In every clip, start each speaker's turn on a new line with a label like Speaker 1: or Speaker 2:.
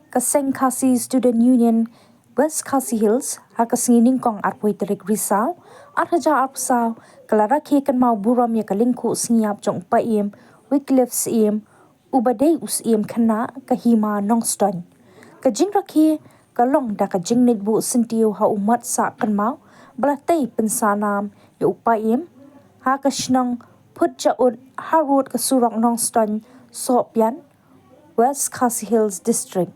Speaker 1: Kaseng Khasi Student Union West Khasi Hills hakasingining kong arpoi terik risau arhaja arpsau kelara kan mau buram ya kalingku singiap jong paim Wycliffe sim ubadei usim khana kahima nongston kajing rakhi kalong da kajing nitbu sentiu ha umat sa kan mau belatai pensanam ya upaim ha kashnang put jaut harut kasurok nongston sopian West Khasi Hills District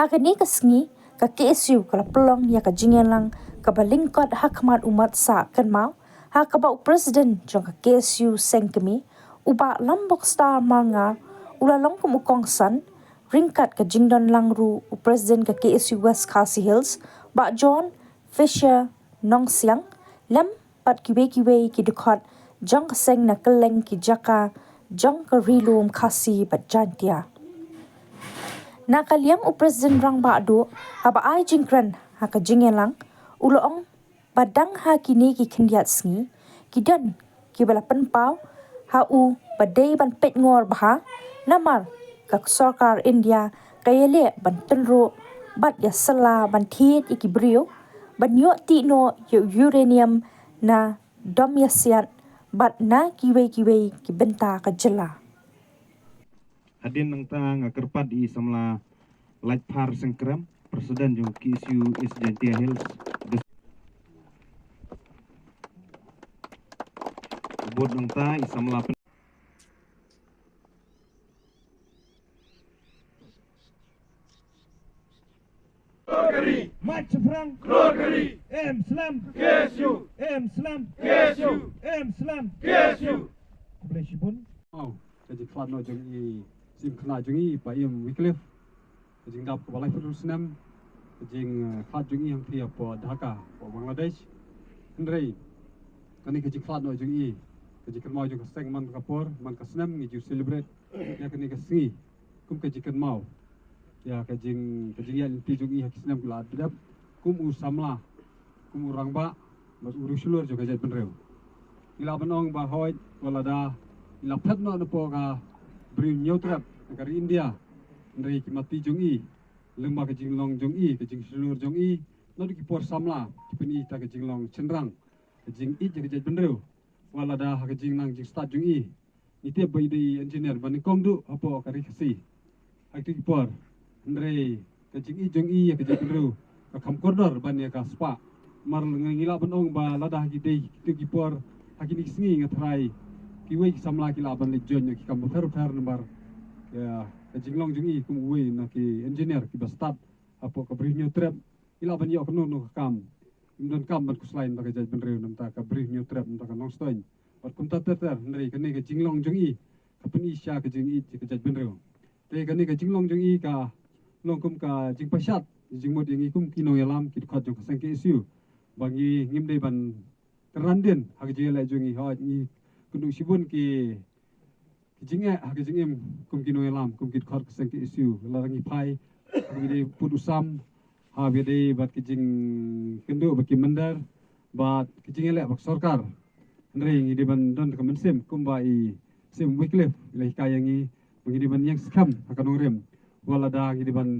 Speaker 1: hakani kasngi ka KSU kala pelong ya ka jingelang ka balingkot hakmat umat sa kan mau ha ka bau president jong ka KSU sengkemi uba lambok star manga ulalong kumukong san ringkat ka jingdon langru u president ka KSU West Khasi Hills ba John Fisher Nongsiang lam pat kiwe ki dekot jong ka seng na keleng ki jaka jong ka rilum khasi bat jantia nakaliang u president rang ba do haba ai jingkran ha ka jingelang uloong badang ha kini ki khindiat sngi kidan ki bala penpau ha u badai ban pet ngor bah namar ka sarkar India kayele ban tenro bat ya sala ban thiet iki brio ban yo ti no uranium na domyasiat bat na kiwe ki benta ka jela
Speaker 2: Hadin nang tang kerpat di samla light par sengkram presiden jong KSU East Jantia Hills bot nang ta isamla
Speaker 3: Krokeri Mat Seberang Krokeri Slam KSU Slam KSU Slam KSU boleh sibun
Speaker 4: jadi flat no jong i sim khna jong i pa im Wycliffe jing dap ko balai Jerusalem jing flat jong i hang thia po Dhaka po Bangladesh ndrei kani ke jing flat no jong i ke jing mau jong seng man kapor man kasnam ngi ju celebrate ya kani ke singi kum ke jing mau ya ke jing ya ti jong i hakisnam kula adap kum u samla kum urang ba mas urusulur jong ke jat benreu ila benong ba hoy walada ila phat no po ka bri nyautrap dari India dari kimati jong i lemba ke jinglong jong i ke jing sulur jong i no di por samla kipeni ta ke jinglong cenrang ke jing i ke jat benreu wala da ke jing nang jing start jong i ite bai dei engineer ban kong du apo kari khasi akti por ndrei ke jing i jong i ke jat benreu ka kham corridor ban ya ka spa mar ngila benong ba lada ki dei ki por hakini singi ngatrai kiwe samla ki laban le jon ki kam fer number ya jinglong jung i kum we na ki engineer ki bastat apo ka bri new trap ila ban yo kanu no kam indon kam ban kuslain ta ka jaj ben rew nam ta ka bri new trap ta ka nong stoin pat kum ta ter ndrei ka ne ka jinglong jung i ka pen i sha ka jing i ka jaj ben rew te ka ne ka jinglong jung i ka long kum ka jing pasat jing mod yang i kum ki no yalam ki khat jong ka sang KSU bangi ngim dei ban teranden ha ka jing la jung i ha ni kundung sibun ki jinge ha ke jingem kum kino elam kum kit khot seng ki issue larangi pai kum de put usam ha be de bat ki jing kendo ba ki mandar bat ki jingele bak sarkar ndre ngi de ban don ka mensem kum ba i sim Wycliffe le kaya ngi ngi de ban yang skam ha kanong rem wala da ngi de ban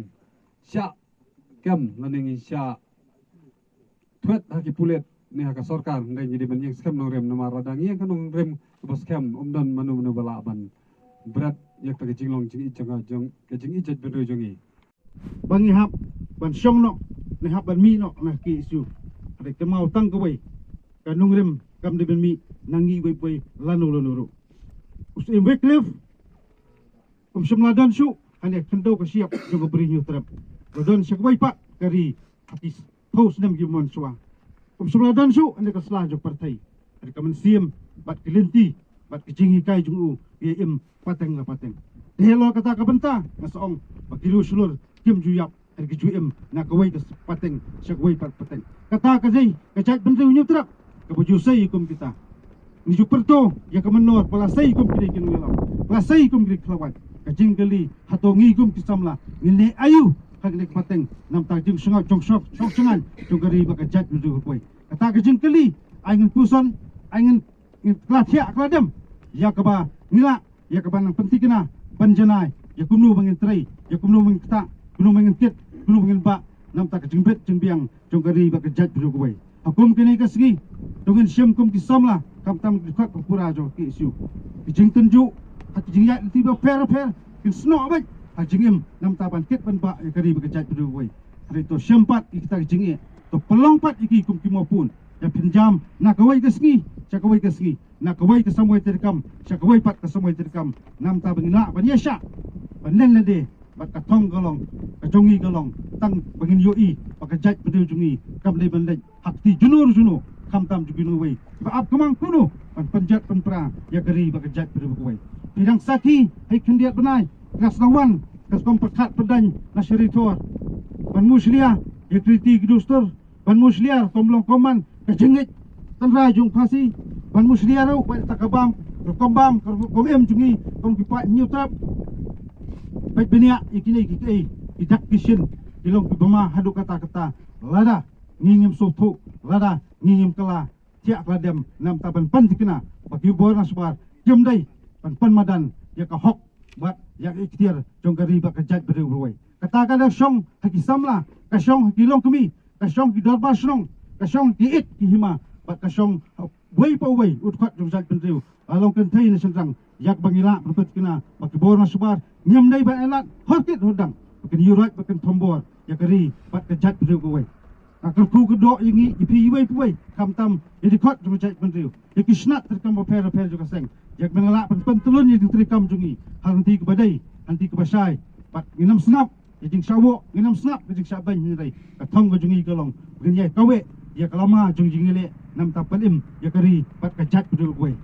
Speaker 4: sya kam lanengi sya twet ha ki pulet ni ha ka sarkar ndai jadi ban yang skam nong rem nama radang yang kanong rem bos skam dan manu balaban berat yak ta jinglong jing i jong ke jing i jet ben jongi
Speaker 5: bangi hap ban syong no ne hap ban mi no na ki su ada ke mau tang ko wei kanong rem kam de ben mi nangi wei lanu us im Wycliffe semladan su ane kendo ka siap jong beri nyu trap rodon syakwai pak kari hakis post nam gimon suang semladan su ane ka slah jong partai ada ka mensiam bat kelinti bat kejingi kai jung u im pateng la pateng dehelo kata ka benta ngasong bakilu sulur kim juyap ada ke im na ka wei ka pateng syakwai pateng kata ka zai ka chat bentu nyu trap ka buju sai kum kita ni ju perto ya ka menor pala sai kum kini kin ngelam pala sai kum kini klawat ka jinggali hatongi kum kisamla ngile ayu haglik pateng nam ta jing sungai jong sok sengan jong gari ba ka chat bentu koi kata ka jinggali angin puson angin kelathia keladem ya kaba nila ya kaba nang penting kena panjanai ya kunu bangin trai ya kuno mengta kuno mengentit kuno mengenpa nam tak jengbet jengbiang jongkari bak jaj bro kuai hukum kini kasgi dengan syam kum kisamla kam tam dikat pura jo ki isu jing tunjuk hat jing ya tiba fair kin sno bai ha jingim nam ta ban ket ban ba ya kari bak jaj bro kuai hari to syampat kita jingi to pelongpat iki kum kimopun ya pinjam nak kawai kasgi cakawai kasgi nak kawai ke samoi terkam cakawai pat ke samoi terkam nam ta bangila ban yasha ban len lede bat katong galong kajongi galong tang bangin yoi pakajat bedeu jungi kam le ban lej hakti junur juno kam tam juginu wei ba ap kamang kuno pan panjat pan pra ya gari pakajat bedeu wei bidang saki hai kendiat benai gas lawan gas kom pakat pedany na syaritor ban muslia ya kriti gidustor ban muslia tomlong koman kajengit tanra jung phasi ban muslia ro ba takabam kombam komem jungi kom kipa nyutrap baik benia ikini kiki idak kishin ilong kibama hadu kata-kata lada ngingim sotu lada ngingim kala tiak ladem nam taban pan dikena bagi borna subar jam dai pan madan ya ka hok bat ya ikhtiar jongkari ba kajat beri berwai kata kada syong haki samla ka syong haki long kemi ka syong ki darbar syong ka syong ki it ki hima bat ka syong wei pa wei utkat jongkari beri along kentai ni sentrang yak bangila berpet kena bagi borna subar nyam dai ba elat horkit hodang bakin yurat bakin tombor ya kari bat kejat beri wei akal ku kedok yangi ipi wei wei kam tam jadi kot jongkari beri ya kisnat terkam per juga seng yak mengelak pen telun yang terikam jungi hanti ke badai hanti ke basai bat nginam snap jing sawok nginam snap jing saban ni dai katong ke jungi kalong begin ye kawe ya kalama jung jingile nam tapalim ya kari bat kejat beri wei